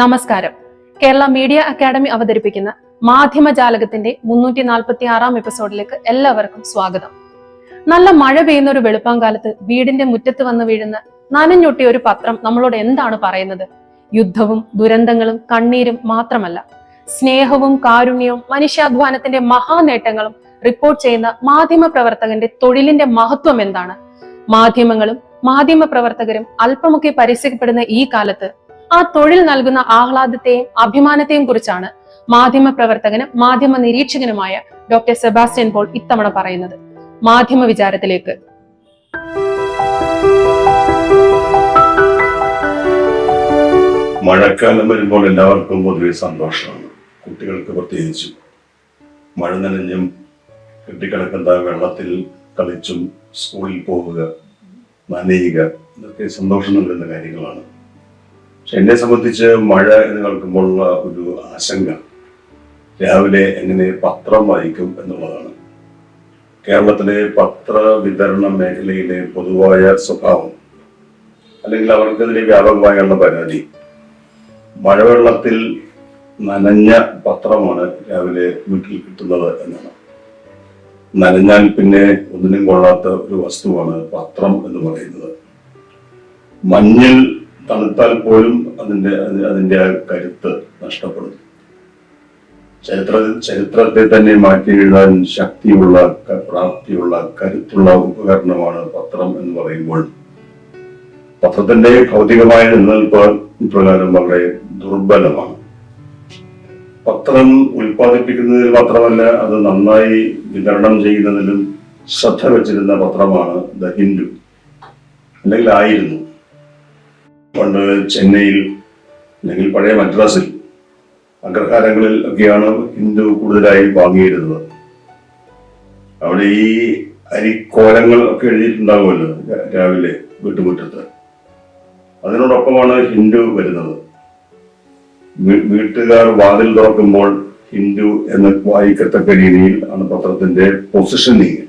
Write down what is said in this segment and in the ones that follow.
നമസ്കാരം. Kerala media academy അവതരിപ്പിക്കുന്ന മാധ്യമജാലകത്തിന്റെ 346 എപ്പിസോഡിലേക്ക് എല്ലാവർക്കും സ്വാഗതം. നല്ല മഴ പെയ്യുന്ന ഒരു വെളുപ്പാങ്കാലത്ത് വീടിന്റെ മുറ്റത്ത് വന്ന് വീഴുന്ന നനഞ്ഞൊട്ടിയ ഒരു പത്രം നമ്മളോട് എന്താണ് പറയുന്നത്? യുദ്ധവും ദുരന്തങ്ങളും കണ്ണീരും മാത്രമല്ല, സ്നേഹവും കാരുണ്യവും മനുഷ്യാധ്വാനത്തിന്റെ മഹാനേട്ടങ്ങളും റിപ്പോർട്ട് ചെയ്യുന്ന മാധ്യമ പ്രവർത്തകന്റെ തൊഴിലിന്റെ മഹത്വം എന്താണ്? മാധ്യമങ്ങളും മാധ്യമ പ്രവർത്തകരും അല്പമൊക്കെ പരസ്യപ്പെടുന്ന ഈ കാലത്ത് ആ തൊഴിൽ നൽകുന്ന ആഹ്ലാദത്തെയും അഭിമാനത്തെയും കുറിച്ചാണ് മാധ്യമ പ്രവർത്തകനും മാധ്യമ നിരീക്ഷകനുമായ ഡോക്ടർ സെബാസ്റ്റ്യൻ പോൾ ഇത്തവണ പറയുന്നത്. മാധ്യമ വിചാരത്തിലേക്ക്. മഴക്കാലം വരുമ്പോൾ എല്ലാവർക്കും പൊതുവെ സന്തോഷമാണ്, കുട്ടികൾക്ക് പ്രത്യേകിച്ചും. മഴ നനഞ്ഞും കെട്ടിക്കിടക്കുന്ന വെള്ളത്തിൽ കളിച്ചും സ്കൂളിൽ പോവുക, നനയുക, ഇതൊക്കെ സന്തോഷം നൽകുന്ന കാര്യങ്ങളാണ്. പക്ഷെ എന്നെ സംബന്ധിച്ച് മഴ എന്ന് കേൾക്കുമ്പോഴുള്ള ഒരു ആശങ്ക രാവിലെ എങ്ങനെ പത്രം വായിക്കും എന്നുള്ളതാണ്. കേരളത്തിലെ പത്ര വിതരണ മേഖലയിലെ പൊതുവായ സ്വഭാവം, അല്ലെങ്കിൽ അവർക്കെതിരെ വ്യാപകമായുള്ള പരാതി, മഴവെള്ളത്തിൽ നനഞ്ഞ പത്രമാണ് രാവിലെ വീട്ടിൽ കിട്ടുന്നത് എന്നാണ്. നനഞ്ഞാൽ പിന്നെ ഒന്നിനും കൊള്ളാത്ത ഒരു വസ്തുവാണ് പത്രം എന്ന് പറയുന്നത്. മഞ്ഞിൽ തണുത്താൽ പോലും അതിന്റെ ആ കരുത്ത് നഷ്ടപ്പെടും. ചരിത്രത്തെ തന്നെ മാറ്റി എഴുതാൻ ശക്തിയുള്ള, പ്രാപ്തിയുള്ള, കരുത്തുള്ള ഉപകരണമാണ് പത്രം എന്ന് പറയുമ്പോൾ പത്രത്തിന്റെ ഭൗതികമായ നിലനിൽപ്പ് ഇപ്രകാരം വളരെ ദുർബലമാണ്. പത്രം ഉൽപ്പാദിപ്പിക്കുന്നതിൽ മാത്രമല്ല, അത് നന്നായി വിതരണം ചെയ്യുന്നതിലും ശ്രദ്ധ വെച്ചിരുന്ന പത്രമാണ് ദ ഹിന്ദു, അല്ലെങ്കിൽ ആയിരുന്നു. പണ്ട് ചെന്നൈയിൽ അല്ലെങ്കിൽ പഴയ മദ്രാസിൽ അഗ്രഹാരങ്ങളിൽ ഒക്കെയാണ് ഹിന്ദു കൂടുതലായി വാങ്ങിയിരുന്നത്. അവിടെ ഈ അരിക്കോലങ്ങൾ ഒക്കെ എഴുതിയിട്ടുണ്ടാകുമല്ലോ രാവിലെ വീട്ടുമുറ്റത്ത്. അതിനോടൊപ്പമാണ് ഹിന്ദു വരുന്നത്. വീട്ടുകാർ വാതിൽ തുറക്കുമ്പോൾ ഹിന്ദു എന്ന് വായിക്കത്തക്ക രീതിയിൽ ആണ് പത്രത്തിന്റെ പൊസിഷനിങ്.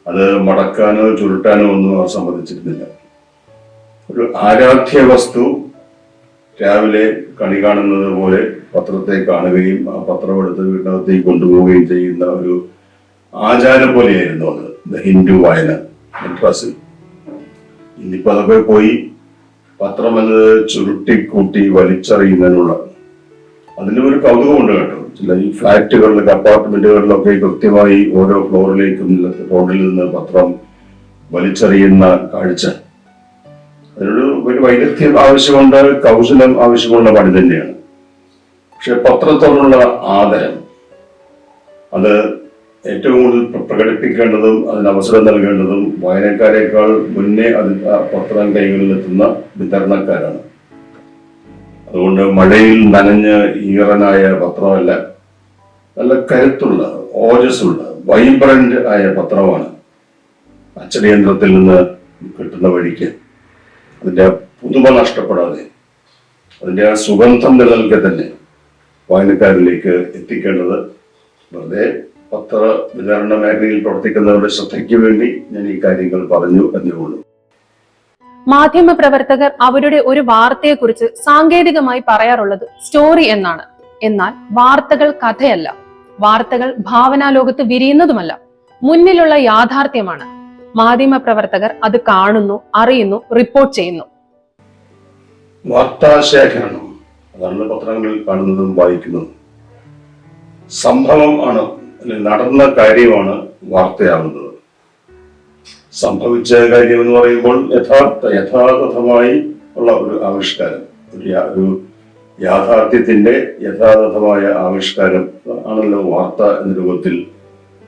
അത് മടക്കാനോ ചുരുട്ടാനോ ഒന്നും അവർ സമ്മതിച്ചിരുന്നില്ല. ഒരു ആരാധ്യ വസ്തു രാവിലെ കണി കാണുന്നത് പോലെ പത്രത്തെ കാണുകയും ആ പത്രം എടുത്ത് വീട്ടിനകത്തേക്ക് കൊണ്ടുപോവുകയും ചെയ്യുന്ന ഒരു ആചാരം പോലെയായിരുന്നു അത് ദ ഹിന്ദു വായന മദ്രാസിൽ. ഇന്നിപ്പോ അതൊക്കെ പോയി പത്രം എന്നത് ചുരുട്ടിക്കൂട്ടി വലിച്ചെറിയുന്നതിനുള്ള അതിലും ഒരു കൗതുകമുണ്ട് കേട്ടോ. ചില ഈ ഫ്ലാറ്റുകളിലൊക്കെ അപ്പാർട്ട്മെന്റുകളിലൊക്കെ കൃത്യമായി ഓരോ ഫ്ലോറിലേക്കും റോഡിൽ നിന്ന് പത്രം വലിച്ചെറിയുന്ന കാഴ്ച, അതിനൊരു വൈദഗ്ധ്യം ആവശ്യമുണ്ട്, കൗശലം ആവശ്യമുള്ള പണി തന്നെയാണ്. പക്ഷെ പത്രത്തോടുള്ള ആദരം അത് ഏറ്റവും കൂടുതൽ പ്രകടിപ്പിക്കേണ്ടതും അതിന് അവസരം നൽകേണ്ടതും വായനക്കാരേക്കാൾ മുന്നേ പത്രം കൈകളിലെത്തുന്ന വിതരണക്കാരാണ്. അതുകൊണ്ട് മഴയിൽ നനഞ്ഞ് ഈറനായ പത്രമല്ല, നല്ല കരുത്തുള്ള, ഓജസ്സുള്ള, വൈബ്രന്റ് ആയ പത്രമാണ് അച്ചടിയന്ത്രത്തിൽ നിന്ന് കിട്ടുന്ന വഴിക്ക് അതിന്റെ പുതുമ നഷ്ടപ്പെടാതെ അതിന്റെ ആ സുഗന്ധം നിലനിൽക്കെ തന്നെ വായനക്കാരിലേക്ക് എത്തിക്കേണ്ടത്. വെറുതെ പത്ര വിതരണ മേഖലയിൽ പ്രവർത്തിക്കുന്നവരുടെ ശ്രദ്ധയ്ക്ക് വേണ്ടി ഞാൻ ഈ കാര്യങ്ങൾ പറഞ്ഞു എന്നേ ഉള്ളൂ. മാധ്യമ പ്രവർത്തകർ അവരുടെ ഒരു വാർത്തയെക്കുറിച്ച് സാങ്കേതികമായി പറയാറുള്ളത് സ്റ്റോറി എന്നാണ്. എന്നാൽ വാർത്തകൾ കഥയല്ല, വാർത്തകൾ ഭാവനാലോകത്ത് വിരിയുന്നതുമല്ല, മുന്നിലുള്ള യാഥാർത്ഥ്യമാണ്. മാധ്യമ പ്രവർത്തകർ അത് കാണുന്നു, അറിയുന്നു, റിപ്പോർട്ട് ചെയ്യുന്നു. വാർത്താശേഖരണം അതാണ് പത്രങ്ങളിൽ കാണുന്നതും വായിക്കുന്നതും. സംഭവം ആണ്, അല്ലെങ്കിൽ നടന്ന കാര്യമാണ് വാർത്തയാവുന്നത്. സംഭവിച്ച കാര്യം എന്ന് പറയുമ്പോൾ യഥാർത്ഥമായി ഉള്ള ഒരു ആവിഷ്കാരം, ഒരു യാഥാർത്ഥ്യത്തിന്റെ യഥാർത്ഥമായ ആവിഷ്കാരം ആണല്ലോ വാർത്ത എന്ന രൂപത്തിൽ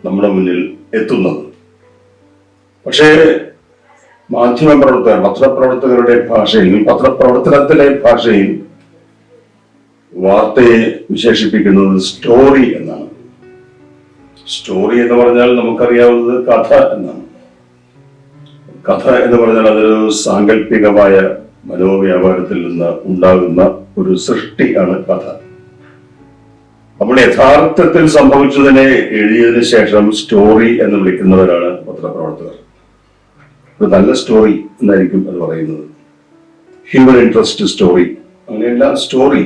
നമ്മുടെ മുന്നിൽ എത്തുന്നത്. പക്ഷേ മാധ്യമ പ്രവർത്തകർ, പത്രപ്രവർത്തകരുടെ ഭാഷയിൽ, പത്രപ്രവർത്തനത്തിലെ ഭാഷയിൽ വാർത്തയെ വിശേഷിപ്പിക്കുന്നത് സ്റ്റോറി എന്നാണ്. സ്റ്റോറി എന്ന് പറഞ്ഞാൽ നമുക്കറിയാവുന്നത് കഥ എന്നാണ്. കഥ എന്ന് പറഞ്ഞാൽ അതൊരു സാങ്കല്പികമായ മനോവ്യാപാരത്തിൽ നിന്ന് ഉണ്ടാകുന്ന ഒരു സൃഷ്ടിയാണ് കഥ. അപ്പോൾ യഥാർത്ഥത്തിൽ സംഭവിച്ചതിനെ എഴുതിയതിനു ശേഷം സ്റ്റോറി എന്ന് വിളിക്കുന്നവരാണ് പത്രപ്രവർത്തകർ. ഒരു നല്ല സ്റ്റോറി എന്നായിരിക്കും അത് പറയുന്നത്. ഹ്യൂമൻ ഇൻട്രസ്റ്റ് സ്റ്റോറി അങ്ങനെയല്ല, സ്റ്റോറി.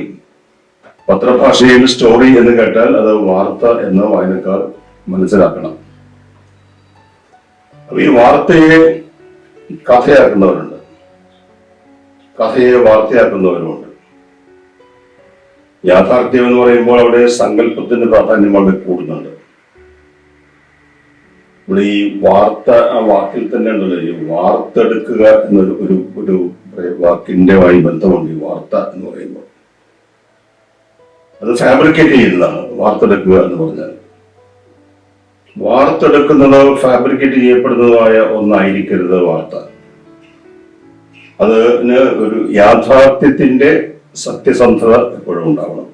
പത്രഭാഷയിൽ സ്റ്റോറി എന്ന് കേട്ടാൽ അത് വാർത്ത എന്ന് വായനക്കാർ മനസ്സിലാക്കണം. അപ്പൊ ഈ വാർത്തയെ കഥയാക്കുന്നവരുണ്ട്, കഥയെ വാർത്തയാക്കുന്നവരുമുണ്ട്. യാഥാർത്ഥ്യം എന്ന് പറയുമ്പോൾ അവിടെ സങ്കല്പത്തിന്റെ പ്രാധാന്യം വളരെ കൂടുന്നുണ്ട്. ഇവിടെ ഈ വാർത്ത, ആ വാക്കിൽ തന്നെ ഉണ്ടല്ലോ, ഈ വാർത്തെടുക്കുക എന്നൊരു ഒരു ഒരു വാക്കിന്റെമായി ബന്ധമുണ്ട്. ഈ വാർത്ത എന്ന് പറയുമ്പോൾ അത് ഫാബ്രിക്കേറ്റ് ചെയ്യുന്നതാണ്. വാർത്തെടുക്കുക എന്ന് പറഞ്ഞാൽ വാർത്തെടുക്കുന്നത് ഫാബ്രിക്കേറ്റ് ചെയ്യപ്പെടുന്നതായ ഒന്നായിരിക്കരുത് വാർത്ത. അതിന് ഒരു യാഥാർത്ഥ്യത്തിന്റെ സത്യസന്ധത എപ്പോഴും ഉണ്ടാവണം.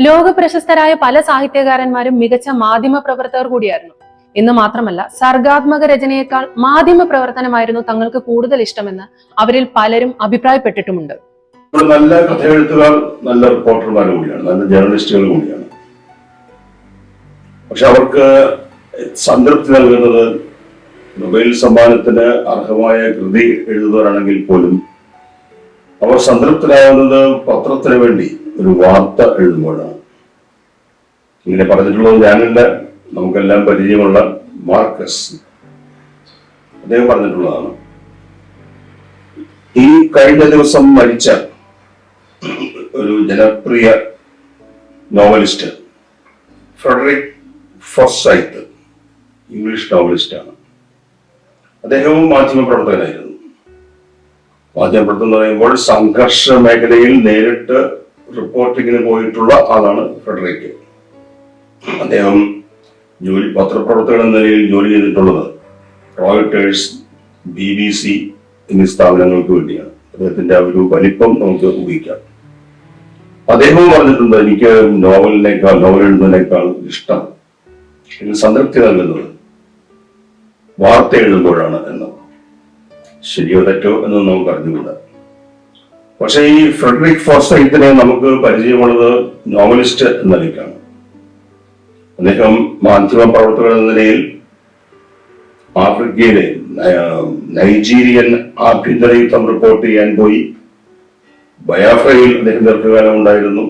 ലോക പ്രശസ്തരായ പല സാഹിത്യകാരന്മാരും മികച്ച മാധ്യമ പ്രവർത്തകർ കൂടിയായിരുന്നു. എന്ന് മാത്രമല്ല, സർഗാത്മക രചനയേക്കാൾ മാധ്യമ പ്രവർത്തനമായിരുന്നു തങ്ങൾക്ക് കൂടുതൽ ഇഷ്ടമെന്ന് അവരിൽ പലരും അഭിപ്രായപ്പെട്ടിട്ടുമുണ്ട്. നല്ല കഥയെഴുത്തുകാർ നല്ല റിപ്പോർട്ടർമാർ കൂടിയാണ്, നല്ല ജേർണലിസ്റ്റുകൾ കൂടിയാണ്. പക്ഷെ അവർക്ക് സംതൃപ്തി നൽകുന്നത് നൊബേൽ സമ്മാനത്തിന് അർഹമായ കൃതി എഴുതുന്നവരാണെങ്കിൽ പോലും അവർ സംതൃപ്തരാകുന്നത് പത്രത്തിന് വേണ്ടി ഒരു വാർത്ത എഴുതുമ്പോഴാണ്. ഇങ്ങനെ പറഞ്ഞിട്ടുള്ളത് ഞാനല്ല, നമുക്കെല്ലാം പരിചയമുള്ള മാർക്കസ്, അദ്ദേഹം പറഞ്ഞിട്ടുള്ളതാണ്. ഈ കഴിഞ്ഞ ദിവസം മരിച്ച ഒരു ജനപ്രിയ നോവലിസ്റ്റ് ഫ്രെഡറിക് ഫോർസൈത്ത്, ഇംഗ്ലീഷ് നോവലിസ്റ്റാണ്. അദ്ദേഹവും മാധ്യമപ്രവർത്തകനായിരുന്നു. മാധ്യമപ്രവർത്തനം എന്ന് പറയുമ്പോൾ സംഘർഷ മേഖലയിൽ നേരിട്ട് റിപ്പോർട്ടിങ്ങിന് പോയിട്ടുള്ള ആളാണ് ഫ്രെഡറിക്. അദ്ദേഹം പത്രപ്രവർത്തകൻ എന്ന നിലയിൽ ജോലി ചെയ്തിട്ടുള്ളത് റോയിട്ടേഴ്സ്, BBC എന്നീ സ്ഥാപനങ്ങൾക്ക് വേണ്ടിയാണ്. അദ്ദേഹത്തിന്റെ ആ ഒരു വലിപ്പം നമുക്ക് ഊഹിക്കാം. അദ്ദേഹവും പറഞ്ഞിട്ടുണ്ട്, എനിക്ക് നോവൽ എഴുതുന്നതിനേക്കാൾ ഇഷ്ടം, എനിക്ക് സംതൃപ്തി നൽകുന്നത് വാർത്ത എഴുതുമ്പോഴാണ് എന്ന്. ശരിയോ തെറ്റോ എന്ന് നമുക്ക് അറിഞ്ഞുകൂടാ. പക്ഷെ ഈ ഫ്രെഡറിക് ഫോർസൈത്തിനെ നമുക്ക് പരിചയമുള്ളത് നോവലിസ്റ്റ് എന്ന നിലയ്ക്കാണ്. അദ്ദേഹം മാധ്യമ പ്രവർത്തകൻ എന്ന നിലയിൽ ആഫ്രിക്കയിലെ നൈജീരിയൻ ആഭ്യന്തര യുദ്ധം റിപ്പോർട്ട് ചെയ്യാൻ പോയി. ബയാഫ്രയിൽ അദ്ദേഹം ദീർഘകാലം ഉണ്ടായിരുന്നു.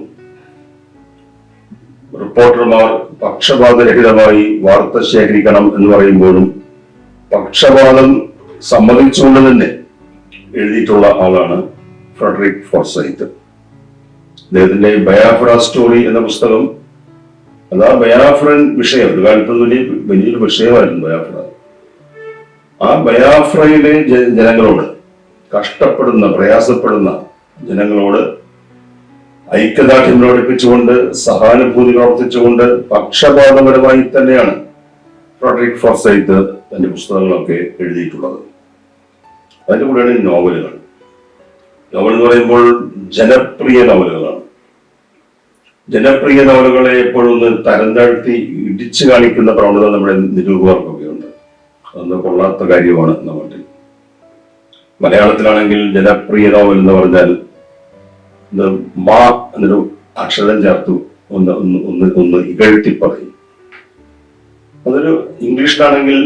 റിപ്പോർട്ടർമാർ പക്ഷപാതരഹിതമായി വാർത്ത ശേഖരിക്കണം എന്ന് പറയുമ്പോഴും പക്ഷപാതം സമ്മതിച്ചുകൊണ്ട് തന്നെ എഴുതിയിട്ടുള്ള ആളാണ് ഫ്രെഡറിക് ഫോർസൈത്ത്. അദ്ദേഹത്തിന്റെ ബയാഫ്ര സ്റ്റോറി എന്ന പുസ്തകം, അതാ ബയാഫ്രൻ വിഷയം ഒരു കാലത്ത് വലിയൊരു വിഷയമായിരുന്നു ബയാഫ്ര. ആ ബയാഫ്രയിലെ ജനങ്ങളോട്, കഷ്ടപ്പെടുന്ന പ്രയാസപ്പെടുന്ന ജനങ്ങളോട് ഐക്യദാർഢ്യം പ്രകടിപ്പിച്ചുകൊണ്ട്, സഹാനുഭൂതി പ്രവർത്തിച്ചുകൊണ്ട് പക്ഷപാതപരമായി തന്നെയാണ് ഫ്രെഡറിക് ഫോർസൈത്ത് തന്റെ പുസ്തകങ്ങളൊക്കെ എഴുതിയിട്ടുള്ളത്. അതിന്റെ കൂടെയാണ് നോവലുകൾ. നോവൽ എന്ന് പറയുമ്പോൾ ജനപ്രിയ നോവലുകളാണ്. ജനപ്രിയ നോവലുകളെ എപ്പോഴും ഒന്ന് തരം താഴ്ത്തി ഇടിച്ചു കാണിക്കുന്ന പ്രവണത നമ്മുടെ നിരൂപകർക്കൊക്കെ ഉണ്ട്. അതൊന്നും കൊള്ളാത്ത കാര്യമാണ് നമ്മുടെ. മലയാളത്തിലാണെങ്കിൽ ജനപ്രിയ നോവൽ എന്ന് പറഞ്ഞാൽ മാ എന്നൊരു അക്ഷരം ചേർത്തു ഒന്ന് ഇകഴ്ത്തി പറയും. അതൊരു ഇംഗ്ലീഷിലാണെങ്കിൽ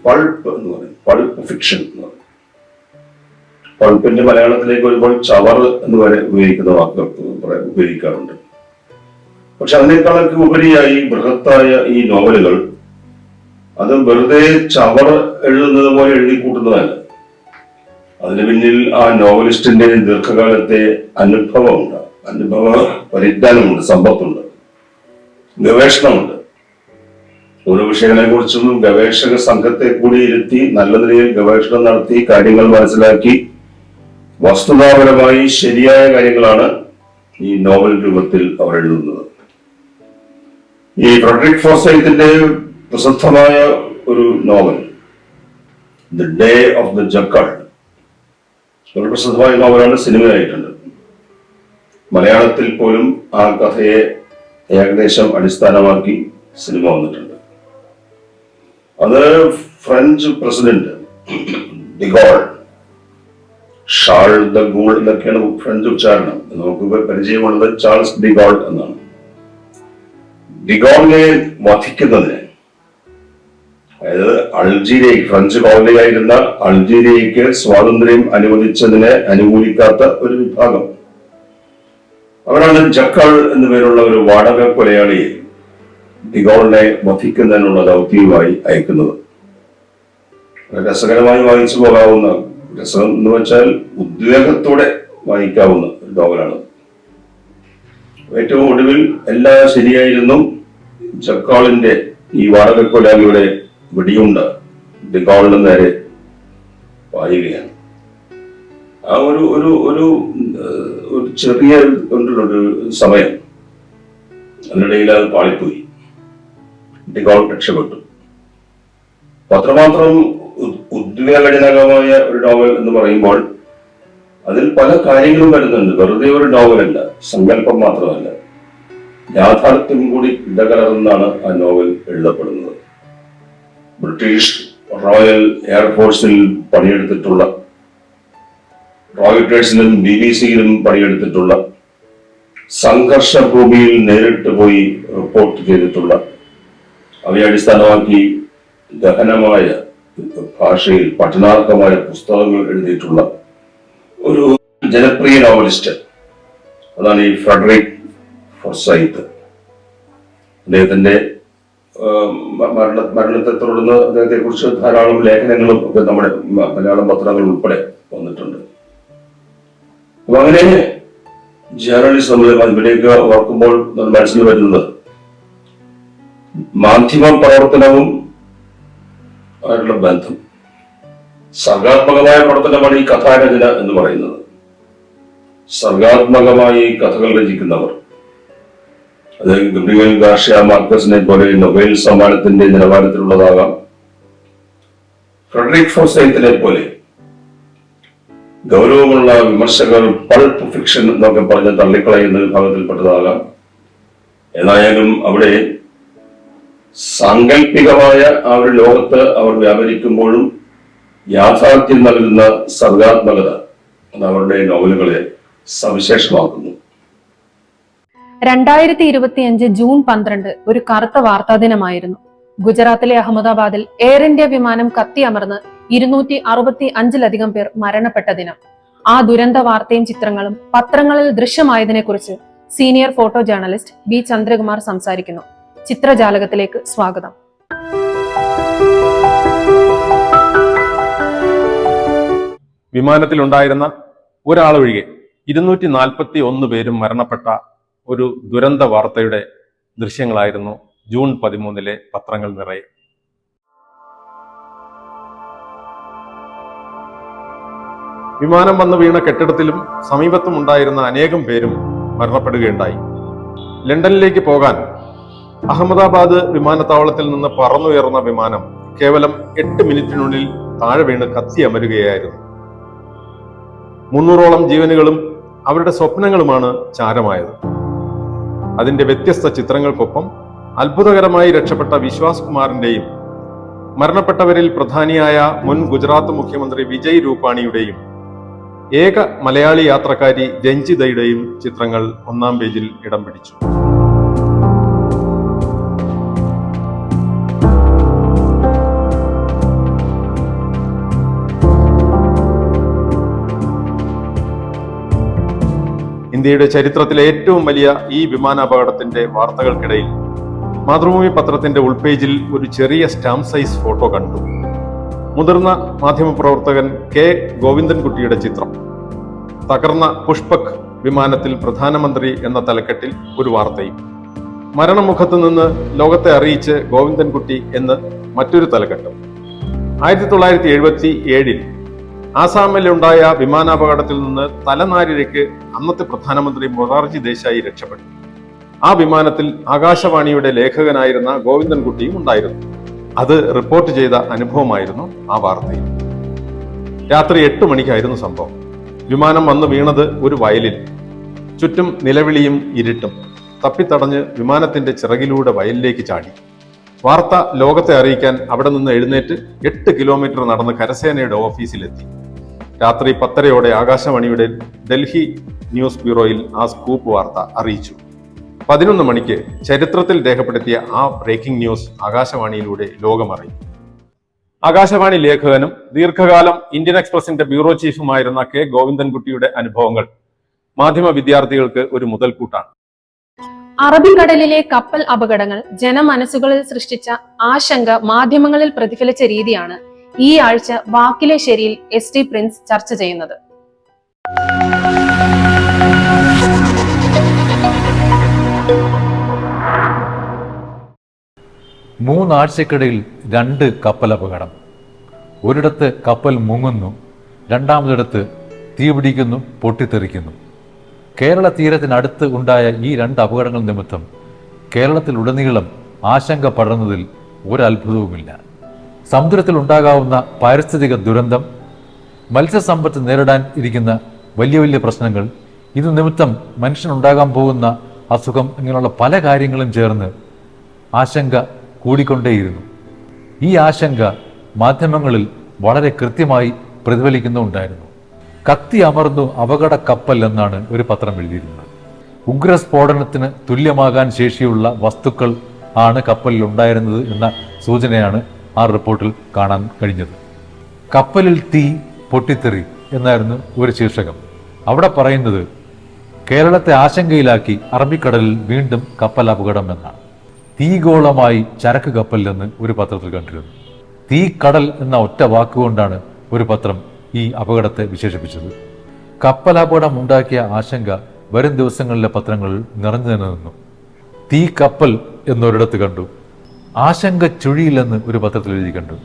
പൾപ്പ് എന്ന് പറയും, പൾപ്പ് ഫിക്ഷൻ എന്ന് പറയും. പൾപ്പിന്റെ മലയാളത്തിലേക്ക് വരുമ്പോൾ ചവർ എന്ന് വരെ ഉപയോഗിക്കുന്ന വാക്ക് ഉപയോഗിക്കാറുണ്ട്. പക്ഷെ അതിനേക്കാളൊക്കെ ഉപരിയായി ബൃഹത്തായ ഈ നോവലുകൾ അത് വെറുതെ ചവർ എഴുതുന്നത് പോലെ എഴുതി കൂട്ടുന്നതല്ല. അതിന് പിന്നിൽ ആ നോവലിസ്റ്റിന്റെ ദീർഘകാലത്തെ അനുഭവമുണ്ട്, അനുഭവ പരിജ്ഞാനമുണ്ട്, സമ്പത്തുണ്ട്, ഗവേഷണമുണ്ട്. ഓരോ വിഷയങ്ങളെ കുറിച്ചും ഗവേഷക സംഘത്തെ കൂടി ഇരുത്തി നല്ല നിലയിൽ ഗവേഷണം നടത്തി കാര്യങ്ങൾ മനസ്സിലാക്കി വസ്തുതാപരമായി ശരിയായ കാര്യങ്ങളാണ് ഈ നോവൽ രൂപത്തിൽ അവർ എഴുതുന്നത്. ഈ ഫ്രെഡറിക് ഫോർസൈത്തിന്റെ പ്രസിദ്ധമായ ഒരു novel the day of the jacquard, ഒരു പ്രസിദ്ധമായ നോവലാണ്, സിനിമയായിട്ടുണ്ട്. മലയാളത്തിൽ പോലും ആ കഥയെ ഏകദേശം അടിസ്ഥാനമാക്കി സിനിമ വന്നിട്ടുണ്ട്. അത് French president De Gaulle, Charles de Gaulle എന്നൊക്കെയാണ് ഫ്രഞ്ച് ഉച്ചാരണം. നമുക്ക് പരിചയമുള്ളത് ചാൾസ് ഡിഗോൾ എന്നാണ്. ഡിഗോളിനെ വധിക്കുന്നതിന്, അതായത് അൾജീരിയക്ക്, ഫ്രഞ്ച് കോളനിയായിരുന്ന അൾജീരിയക്ക് സ്വാതന്ത്ര്യം അനുവദിച്ചതിനെ അനുകൂലിക്കാത്ത ഒരു വിഭാഗം അവരാണ് ജക്കാൾ എന്നു പേരുള്ള ഒരു വാടക കൊലയാളിയെ ഡിഗോളിനെ വധിക്കുന്നതിനുള്ള ദൗത്യവുമായി അയക്കുന്നത്. രസകരമായി വായിച്ചു പോകാവുന്ന, രസം എന്ന് വെച്ചാൽ ഉദ്വേഗത്തോടെ വായിക്കാവുന്ന ഒരു നോവലാണ്. ഏറ്റവും ഒടുവിൽ എല്ലാം ശരിയായിരുന്നു. ജക്കാളിന്റെ ഈ വാടക കൊലയാളിയുടെ വെടിയുണ്ട ഡിഗോളിന് നേരെ പായുകയാണ്. ആ ഒരു ഒരു ഒരു ഒരു ചെറിയ ഒരു സമയം അതിനിടയിൽ അത് പാളിപ്പോയി. ഡിഗോൾ രക്ഷപ്പെട്ടു. അത്രമാത്രം ഉദ്വേഗജനകമായ ഒരു നോവൽ എന്ന് പറയുമ്പോൾ അതിൽ പല കാര്യങ്ങളും വരുന്നുണ്ട്. വെറുതെ ഒരു നോവലല്ല, സങ്കല്പം മാത്രമല്ല, യാഥാർത്ഥ്യം കൂടി ഇടകലർന്നാണ് ആ നോവൽ എഴുതപ്പെടുന്നത്. ബ്രിട്ടീഷ് റോയൽ എയർഫോഴ്സിൽ പണിയെടുത്തിട്ടുള്ള, റോയിട്ടേഴ്സിലും BBC-യിലും പണിയെടുത്തിട്ടുള്ള, സംഘർഷ ഭൂമിയിൽ നേരിട്ട് പോയി റിപ്പോർട്ട് ചെയ്തിട്ടുള്ള, അവയെ അടിസ്ഥാനമാക്കി ഗഹനമായ ഭാഷയിൽ പഠനാർഹമായ പുസ്തകങ്ങൾ എഴുതിയിട്ടുള്ള ഒരു ജനപ്രിയ നോവലിസ്റ്റ്, അതാണ് ഈ ഫ്രെഡറിക് ഫോർസൈത്ത്. അദ്ദേഹത്തിന്റെ മരണത്തെ തുടർന്ന് അദ്ദേഹത്തെ കുറിച്ച് ധാരാളം ലേഖനങ്ങളും ഒക്കെ നമ്മുടെ മലയാളം പത്രങ്ങൾ ഉൾപ്പെടെ വന്നിട്ടുണ്ട്. അപ്പൊ അങ്ങനെ ജേർണലിസം ഇവിടേക്ക് ഓർക്കുമ്പോൾ മനസ്സിൽ വരുന്നത് മാധ്യമ പ്രവർത്തനവും ആയിട്ടുള്ള ബന്ധം. സർഗാത്മകമായ പ്രവർത്തനമാണ് ഈ കഥാരചന എന്ന് പറയുന്നത്. സർഗാത്മകമായി കഥകൾ രചിക്കുന്നവർ, അത് ഗബ്രിയേൽ ഗാർഷ്യ മാർക്കസിനെ പോലെ നൊബേൽ സമ്മാനത്തിന്റെ നിലവാരത്തിലുള്ളതാകാം, ഫ്രെഡറിക് ഫോർസൈത്തിനെ പോലെ ഗൗരവമുള്ള വിമർശകർ പൾപ്പ് ഫിക്ഷൻ എന്നൊക്കെ പറഞ്ഞ് തള്ളിക്കളയുന്ന വിഭാഗത്തിൽപ്പെട്ടതാകാം. ഏതായാലും അവിടെ സാങ്കല്പികമായ ആ ഒരു ലോകത്ത് അവർ വ്യാപരിക്കുമ്പോഴും യാഥാർത്ഥ്യം നൽകുന്ന സർഗാത്മകത അത് അവരുടെ നോവലുകളെ സവിശേഷമാക്കുന്നു. 2025 ജൂൺ 12 ഒരു കറുത്ത വാർത്താ ദിനമായിരുന്നു. ഗുജറാത്തിലെ അഹമ്മദാബാദിൽ എയർ ഇന്ത്യ വിമാനം കത്തിയമർന്ന് 265-ലധികം പേർ മരണപ്പെട്ട ദിനം. ആ ദുരന്ത വാർത്തയും ചിത്രങ്ങളും പത്രങ്ങളിൽ ദൃശ്യമായതിനെ കുറിച്ച് senior photo journalist B Chandrakumar സംസാരിക്കുന്നു. ചിത്രജാലകത്തിലേക്ക് സ്വാഗതം. വിമാനത്തിലുണ്ടായിരുന്ന ഒരാളൊഴികെ 241 പേരും മരണപ്പെട്ട ഒരു ദുരന്ത വാർത്തയുടെ ദൃശ്യങ്ങളായിരുന്നു ജൂൺ 13 പത്രങ്ങൾ നിറയെ. വിമാനം വന്നു വീണ കെട്ടിടത്തിലും സമീപത്തും ഉണ്ടായിരുന്ന അനേകം പേരും മരണപ്പെടുകയുണ്ടായി. ലണ്ടനിലേക്ക് പോകാൻ അഹമ്മദാബാദ് വിമാനത്താവളത്തിൽ നിന്ന് പറന്നുയർന്ന വിമാനം കേവലം 8 മിനിറ്റിനുള്ളിൽ താഴെ വീണ് കത്തിയമരുകയായിരുന്നു. 300ഓളം ജീവനുകളും അവരുടെ സ്വപ്നങ്ങളുമാണ് ചാരമായത്. അതിന്റെ വ്യത്യസ്ത ചിത്രങ്ങൾക്കൊപ്പം അത്ഭുതകരമായി രക്ഷപ്പെട്ട വിശ്വാസ് കുമാറിന്റെയും മരണപ്പെട്ടവരിൽ പ്രധാനിയായ മുൻ ഗുജറാത്ത് മുഖ്യമന്ത്രി വിജയ് രൂപാണിയുടെയും ഏക മലയാളി യാത്രക്കാരി രഞ്ജിതയുടെയും ചിത്രങ്ങൾ ഒന്നാം പേജിൽ ഇടം പിടിച്ചു. ഇന്ത്യയുടെ ചരിത്രത്തിലെ ഏറ്റവും വലിയ ഈ വിമാനാപകടത്തിന്റെ വാർത്തകൾക്കിടയിൽ മാതൃഭൂമി പത്രത്തിന്റെ ഉൾപേജിൽ ഒരു ചെറിയ സ്റ്റാമ്പ് സൈസ് ഫോട്ടോ കണ്ടു. മുതിർന്ന മാധ്യമപ്രവർത്തകൻ കെ ഗോവിന്ദൻകുട്ടിയുടെ ചിത്രം. തകർന്ന പുഷ്പക് വിമാനത്തിൽ പ്രധാനമന്ത്രി എന്ന തലക്കെട്ടിൽ ഒരു വാർത്തയും. മരണമുഖത്ത് നിന്ന് ലോകത്തെ അറിയിച്ച് ഗോവിന്ദൻകുട്ടി എന്ന് മറ്റൊരു തലക്കെട്ടും. 1977 ആസാമിലുണ്ടായ വിമാനാപകടത്തിൽ നിന്ന് തലനാരിഴയ്ക്ക് അന്നത്തെ പ്രധാനമന്ത്രി മൊറാർജി ദേശായി രക്ഷപ്പെട്ടു. ആ വിമാനത്തിൽ ആകാശവാണിയുടെ ലേഖകനായിരുന്ന ഗോവിന്ദൻകുട്ടിയും ഉണ്ടായിരുന്നു. അത് റിപ്പോർട്ട് ചെയ്ത അനുഭവമായിരുന്നു ആ വാർത്തയിൽ. രാത്രി 8 മണിക്കായിരുന്നു സംഭവം. വിമാനം വന്നു വീണത് ഒരു വയലിൽ. ചുറ്റും നിലവിളിയും ഇരുട്ടും. തപ്പിത്തടഞ്ഞ് വിമാനത്തിന്റെ ചിറകിലൂടെ വയലിലേക്ക് ചാടി. വാർത്ത ലോകത്തെ അറിയിക്കാൻ അവിടെ നിന്ന് എഴുന്നേറ്റ് 8 കിലോമീറ്റർ നടന്ന് കരസേനയുടെ ഓഫീസിലെത്തി. രാത്രി 10:30 ആകാശവാണിയുടെ ഡൽഹി ന്യൂസ് ബ്യൂറോയിൽ ആ സ്കൂപ്പ് വാർത്ത അറിയിച്ചു. 11 മണിക്ക് ചരിത്രത്തിൽ രേഖപ്പെടുത്തിയ ആ ബ്രേക്കിംഗ് ന്യൂസ് ആകാശവാണിയിലൂടെ ലോകമറിയും. ആകാശവാണി ലേഖകനും ദീർഘകാലം ഇന്ത്യൻ എക്സ്പ്രസിന്റെ ബ്യൂറോ ചീഫുമായിരുന്ന കെ ഗോവിന്ദൻകുട്ടിയുടെ അനുഭവങ്ങൾ മാധ്യമ വിദ്യാർത്ഥികൾക്ക് ഒരു മുതൽക്കൂട്ടാണ്. അറബിക്കടലിലെ കപ്പൽ അപകടങ്ങൾ ജനമനസ്സുകളിൽ സൃഷ്ടിച്ച ആശങ്ക മാധ്യമങ്ങളിൽ പ്രതിഫലിച്ച രീതിയാണ് ഈ ആഴ്ച വാക്കിലെ ശരിയിൽ ST പ്രിൻസ് ചർച്ച ചെയ്യുന്നത്. മൂന്നാഴ്ചക്കിടയിൽ 2 കപ്പൽ അപകടം. ഒരിടത്ത് കപ്പൽ മുങ്ങുന്നു, രണ്ടാമതിടത്ത് തീപിടിക്കുന്നു, പൊട്ടിത്തെറിക്കുന്നു. കേരള തീരത്തിനടുത്ത് ഉണ്ടായ ഈ 2 അപകടങ്ങൾ നിമിത്തം കേരളത്തിലുടനീളം ആശങ്ക പടർന്നതിൽ ഒരത്ഭുതവുമില്ല. സമുദ്രത്തിൽ ഉണ്ടാകാവുന്ന പാരിസ്ഥിതിക ദുരന്തം, മത്സ്യസമ്പത്ത് നേരിടാൻ ഇരിക്കുന്ന വലിയ വലിയ പ്രശ്നങ്ങൾ, ഇത് നിമിത്തം മനുഷ്യനുണ്ടാകാൻ പോകുന്ന അസുഖം, ഇങ്ങനെയുള്ള പല കാര്യങ്ങളും ചേർന്ന് ആശങ്ക കൂടിക്കൊണ്ടേയിരുന്നു. ഈ ആശങ്ക മാധ്യമങ്ങളിൽ വളരെ കൃത്യമായി പ്രതിഫലിക്കുന്നുണ്ടായിരുന്നു. കത്തി അമർന്നു അപകട കപ്പൽ എന്നാണ് ഒരു പത്രം എഴുതിയിരുന്നത്. ഉഗ്രസ്ഫോടനത്തിന് തുല്യമാകാൻ ശേഷിയുള്ള വസ്തുക്കൾ ആണ് കപ്പലിൽ ഉണ്ടായിരുന്നത് എന്ന സൂചനയാണ് ആ റിപ്പോർട്ടിൽ കാണാൻ കഴിഞ്ഞത്. കപ്പലിൽ തീ, പൊട്ടിത്തെറി എന്നായിരുന്നു ഒരു ശീർഷകം. അവിടെ പറയുന്നത് കേരളത്തെ ആശങ്കയിലാക്കി അറബിക്കടലിൽ വീണ്ടും കപ്പൽ അപകടം എന്നാണ്. തീഗോളമായി ചരക്ക് കപ്പലിലെന്ന് ഒരു പത്രത്തിൽ കണ്ടിരുന്നു. തീ കടൽ എന്ന ഒറ്റ വാക്കുകൊണ്ടാണ് ഒരു പത്രം ഈ അപകടത്തെ വിശേഷിപ്പിച്ചത്. കപ്പലപകടം ഉണ്ടാക്കിയ ആശങ്ക വരും ദിവസങ്ങളിലെ പത്രങ്ങളിൽ നിറഞ്ഞു നിന്നു. തീ കപ്പൽ എന്നൊരിടത്ത് കണ്ടു. ആശങ്ക ചുഴിയിലെന്ന് ഒരു പത്രത്തിൽ എഴുതി കണ്ടു.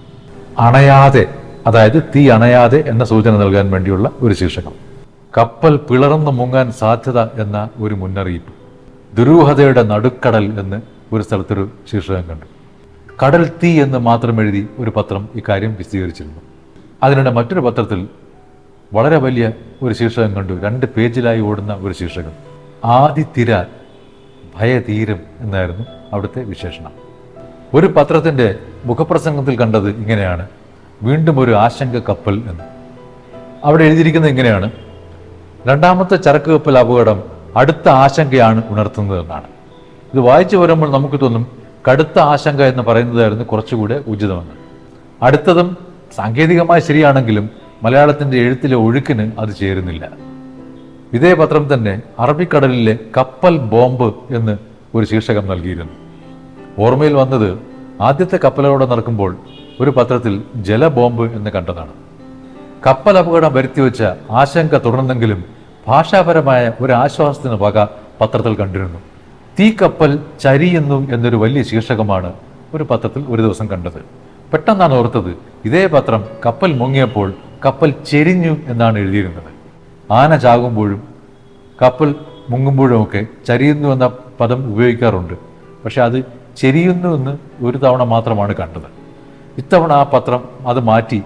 അണയാതെ, അതായത് തീ അണയാതെ എന്ന സൂചന നൽകാൻ വേണ്ടിയുള്ള ഒരു ശീർഷകം. കപ്പൽ പിളർന്നു മുങ്ങാൻ സാധ്യത എന്ന ഒരു മുന്നറിയിപ്പ്. ദുരൂഹതയുടെ നടുക്കടൽ എന്ന് ഒരു സ്ഥലത്തൊരു ശീർഷകം കണ്ടു. കടൽ തീ എന്ന് മാത്രം എഴുതി ഒരു പത്രം ഇക്കാര്യം വിശദീകരിച്ചിരുന്നു. അതിനിടെ മറ്റൊരു പത്രത്തിൽ വളരെ വലിയ ഒരു ശീർഷകം കണ്ടു. 2 പേജിലായി ഓടുന്ന ഒരു ശീർഷകം. ആദിത്തിര ഭയതീരം എന്നായിരുന്നു അവിടുത്തെ വിശേഷണം. ഒരു പത്രത്തിന്റെ മുഖപ്രസംഗത്തിൽ കണ്ടത് ഇങ്ങനെയാണ്: വീണ്ടും ഒരു ആശങ്ക കപ്പൽ എന്ന്. അവിടെ എഴുതിയിരിക്കുന്നത് ഇങ്ങനെയാണ്: 2ാമത്തെ ചരക്ക് കപ്പൽ അപകടം അടുത്ത ആശങ്കയാണ് ഉണർത്തുന്നത് എന്നാണ്. ഇത് വായിച്ചു വരുമ്പോൾ നമുക്ക് തോന്നും കടുത്ത ആശങ്ക എന്ന് പറയുന്നതായിരുന്നു കുറച്ചുകൂടെ ഉചിതമെന്ന്. അടുത്തതും സാങ്കേതികമായി ശരിയാണെങ്കിലും മലയാളത്തിന്റെ എഴുത്തിലെ ഒഴുക്കിന് അത് ചേരുന്നില്ല. ഇതേ പത്രം തന്നെ അറബിക്കടലിലെ കപ്പൽ ബോംബ് എന്ന് ഒരു ശീർഷകം നൽകിയിരുന്നു. ഓർമ്മയിൽ വന്നത് ആദ്യത്തെ കപ്പലോടെ നടക്കുമ്പോൾ ഒരു പത്രത്തിൽ ജലബോംബ് എന്ന് കണ്ടതാണ്. കപ്പൽ അപകടം വരുത്തിവെച്ച ആശങ്ക തുടർന്നെങ്കിലും ഭാഷാപരമായ ഒരു ആശ്വാസത്തിന് വക പത്രത്തിൽ കണ്ടിരുന്നു. തീ കപ്പൽ ചരിയുന്നു എന്നൊരു വലിയ ശീർഷകമാണ് ഒരു പത്രത്തിൽ ഒരു ദിവസം കണ്ടത്. പെട്ടെന്നാണ് ഓർത്തത്, ഇതേ പത്രം കപ്പൽ മുങ്ങിയപ്പോൾ കപ്പൽ ചെരിഞ്ഞു എന്നാണ് എഴുതിയിരുന്നത്. ആന ചാകുമ്പോഴും കപ്പൽ മുങ്ങുമ്പോഴുമൊക്കെ ചരിയുന്നു എന്ന പദം ഉപയോഗിക്കാറുണ്ട്. പക്ഷെ അത് ചെരിയുന്നു എന്ന് ഒരു തവണ മാത്രമാണ് കണ്ടത്. ഇത്തവണ ആ പത്രം അത് മാറ്റി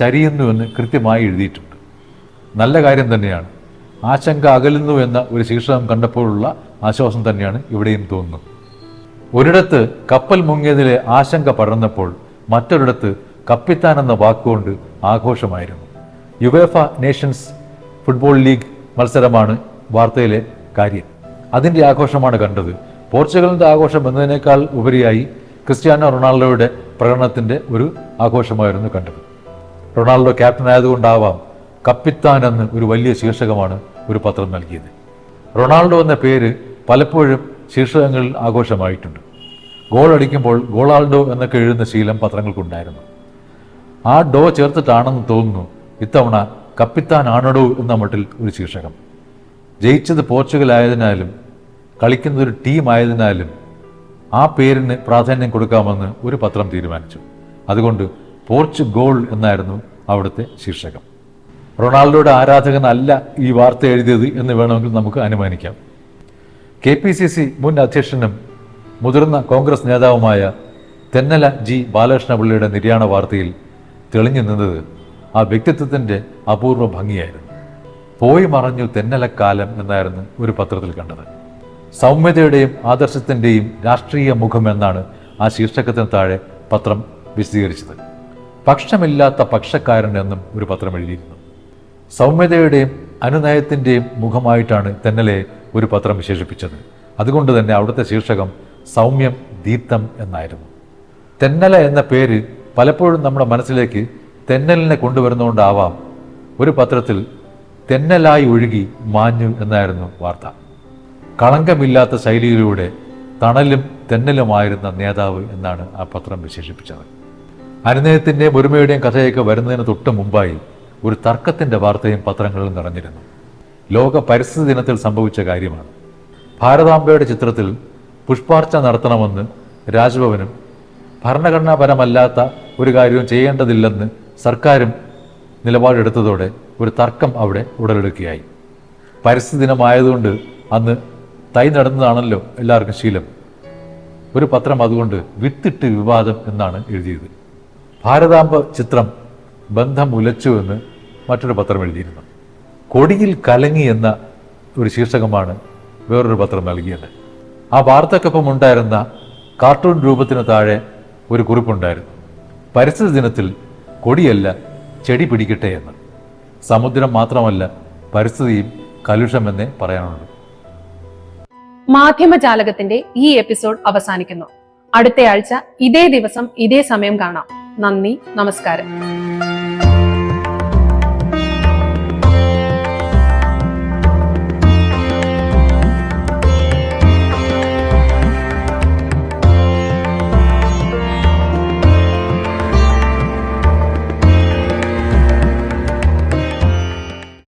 ചരിയുന്നു എന്ന് കൃത്യമായി എഴുതിയിട്ടുണ്ട്. നല്ല കാര്യം തന്നെയാണ്. ആശങ്ക അകലുന്നു എന്ന ഒരു ശീർഷകം കണ്ടപ്പോഴുള്ള ആശ്വാസം തന്നെയാണ് ഇവിടെയും തോന്നുന്നത്. ഒരിടത്ത് കപ്പൽ മുങ്ങിയതിലെ ആശങ്ക പടർന്നപ്പോൾ മറ്റൊരിടത്ത് കപ്പിത്താൻ എന്ന വാക്കുകൊണ്ട് ആഘോഷമായിരുന്നു. യുവേഫ നേഷൻസ് ഫുട്ബോൾ ലീഗ് മത്സരമാണ് വാർത്തയിലെ കാര്യം. അതിൻ്റെ ആഘോഷമാണ് കണ്ടത്. പോർച്ചുഗലിൻ്റെ ആഘോഷം എന്നതിനേക്കാൾ ഉപരിയായി ക്രിസ്ത്യാനോ റൊണാൾഡോയുടെ പ്രകടനത്തിൻ്റെ ഒരു ആഘോഷമായിരുന്നു കണ്ടത്. റൊണാൾഡോ ക്യാപ്റ്റൻ ആയതുകൊണ്ടാവാം കപ്പിത്താൻ എന്ന് ഒരു വലിയ ശീർഷകമാണ് ഒരു പത്രം നൽകിയത്. റൊണാൾഡോ എന്ന പേര് പലപ്പോഴും ശീർഷകങ്ങളിൽ ആഘോഷമായിട്ടുണ്ട്. ഗോൾ അടിക്കുമ്പോൾ ഗോളാൾഡോ എന്നൊക്കെ എഴുതുന്ന ശീലം പത്രങ്ങൾക്കുണ്ടായിരുന്നു. ആ ഡോ ചേർത്തിട്ടാണെന്ന് തോന്നുന്നു ഇത്തവണ കപ്പിത്താൻ ആണഡോ എന്ന മട്ടിൽ ഒരു ശീർഷകം. ജയിച്ചത് പോർച്ചുഗൽ ആയതിനാലും കളിക്കുന്നത് ഒരു ടീം ആയതിനാലും ആ പേരിന് പ്രാധാന്യം കൊടുക്കാമെന്ന് ഒരു പത്രം തീരുമാനിച്ചു. അതുകൊണ്ട് പോർച്ചുഗോൾ എന്നായിരുന്നു അവിടുത്തെ ശീർഷകം. റൊണാൾഡോയുടെ ആരാധകനല്ല ഈ വാർത്ത എഴുതിയത് എന്ന് വേണമെങ്കിൽ നമുക്ക് അനുമാനിക്കാം. KPCC മുൻ അധ്യക്ഷനും മുതിർന്ന കോൺഗ്രസ് നേതാവുമായ തെന്നല G. ബാലകൃഷ്ണപിള്ളയുടെ നിര്യാണ വാർത്തയിൽ തെളിഞ്ഞു നിന്നത് ആ വ്യക്തിത്വത്തിൻ്റെ അപൂർവ ഭംഗിയായിരുന്നു. പോയി മറഞ്ഞു തെന്നലക്കാലം എന്നായിരുന്നു ഒരു പത്രത്തിൽ കണ്ടത്. സൗമ്യതയുടെയും ആദർശത്തിൻ്റെയും രാഷ്ട്രീയ മുഖം എന്നാണ് ആ ശീർഷകത്തിന് താഴെ പത്രം വിശദീകരിച്ചത്. പക്ഷമില്ലാത്ത പക്ഷക്കാരൻ എന്നും ഒരു പത്രം എഴുതിയിരുന്നു. സൗമ്യതയുടെയും അനുനയത്തിൻ്റെയും മുഖമായിട്ടാണ് തെന്നലയെ ഒരു പത്രം വിശേഷിപ്പിച്ചത്. അതുകൊണ്ട് തന്നെ അവിടുത്തെ ശീർഷകം സൗമ്യം ദീപ്തം എന്നായിരുന്നു. തെന്നല എന്ന പേര് പലപ്പോഴും നമ്മുടെ മനസ്സിലേക്ക് തെന്നലിനെ കൊണ്ടുവരുന്നതുകൊണ്ടാവാം ഒരു പത്രത്തിൽ തെന്നലായി ഒഴുകി മാഞ്ഞു എന്നായിരുന്നു വാർത്ത. കളങ്കമില്ലാത്ത ശൈലിയിലൂടെ തണലും തെന്നലുമായിരുന്ന നേതാവ് എന്നാണ് ആ പത്രം വിശേഷിപ്പിച്ചത്. അനുനയത്തിൻ്റെയും ഒരുമയുടെയും കഥയൊക്കെ വരുന്നതിന് തൊട്ട് മുമ്പായി ഒരു തർക്കത്തിൻ്റെ വാർത്തയും പത്രങ്ങളിൽ നിറഞ്ഞിരുന്നു. ലോക പരിസ്ഥിതി ദിനത്തിൽ സംഭവിച്ച കാര്യമാണ്. ഭാരതാംബയുടെ ചിത്രത്തിൽ പുഷ്പാർച്ചന നടത്തണമെന്ന് രാജ്ഭവനും ഭരണഘടനാപരമല്ലാത്ത ഒരു കാര്യവും ചെയ്യേണ്ടതില്ലെന്ന് സർക്കാരും നിലപാടെടുത്തതോടെ ഒരു തർക്കം അവിടെ ഉടലെടുക്കുകയായി. പരിസ്ഥിതി ദിനമായതുകൊണ്ട് അന്ന് തൈ നടുന്നതാണല്ലോ എല്ലാവർക്കും ശീലം. ഒരു പത്രം അതുകൊണ്ട് വിത്തിട്ട് വിവാദം എന്നാണ് എഴുതിയത്. ഭാരതാംബ ചിത്രം ബന്ധം ഉലച്ചു എന്ന് മറ്റൊരു പത്രം എഴുതിയിരുന്നു. കൊടിയിൽ കലങ്ങി എന്ന ഒരു ശീർഷകമാണ് വേറൊരു പത്രം നൽകിയത്. ആ വാർത്തക്കൊപ്പം ഉണ്ടായിരുന്ന കാർട്ടൂൺ രൂപത്തിന് താഴെ ഒരു കുറിപ്പുണ്ടായിരുന്നു. പരിസ്ഥിതി ദിനത്തിൽ കൊടിയല്ല ചെടി പിടിക്കട്ടെ എന്ന്. സമുദ്രം മാത്രമല്ല, പരിസ്ഥിതിയും കലുഷമെന്നേ പറയാനുള്ളൂ. മാധ്യമജാലകത്തിന്റെ ഈ എപ്പിസോഡ് അവസാനിക്കുന്നു. അടുത്തയാഴ്ച ഇതേ ദിവസം ഇതേ സമയം കാണാം. നന്ദി, നമസ്കാരം.